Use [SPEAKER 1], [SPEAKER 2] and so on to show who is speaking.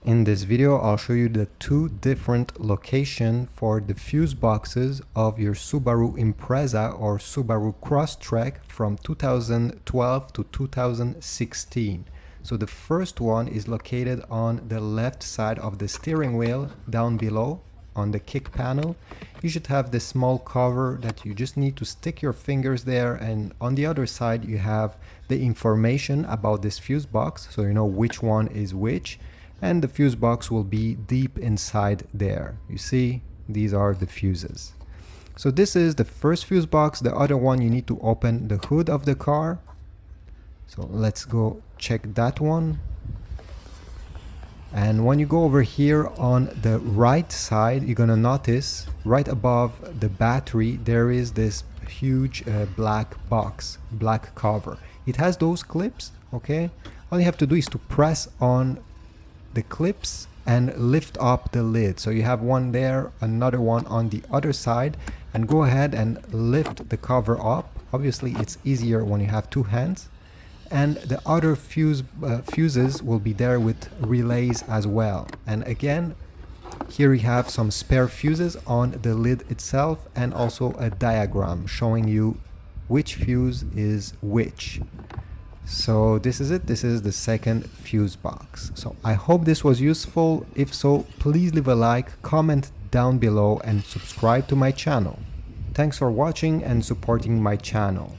[SPEAKER 1] In this video, I'll show you the two different locations for the fuse boxes of your Subaru Impreza or Subaru Crosstrek from 2012 to 2016. So the first one is located on the left side of the steering wheel down below on the kick panel. You should have this small cover that you just need to stick your fingers there, and on the other side you have the information about this fuse box, so you know which one is which. And the fuse box will be deep inside there. You see, these are the fuses. So this is the first fuse box. The other one, you need to open the hood of the car. So let's go check that one. And when you go over here on the right side, you're gonna notice right above the battery there is this huge black box, black cover. It has those clips, okay? All you have to do is to press on the clips and lift up the lid. So you have one there, another one on the other side, and go ahead and lift the cover up. Obviously it's easier when you have two hands. And the other fuses will be there with relays as well. And again, here you have some spare fuses on the lid itself, and also a diagram showing you which fuse is which. So this is it. This is the second fuse box. So I hope this was useful. If so, please leave a like, comment down below, and subscribe to my channel. Thanks for watching and supporting my channel.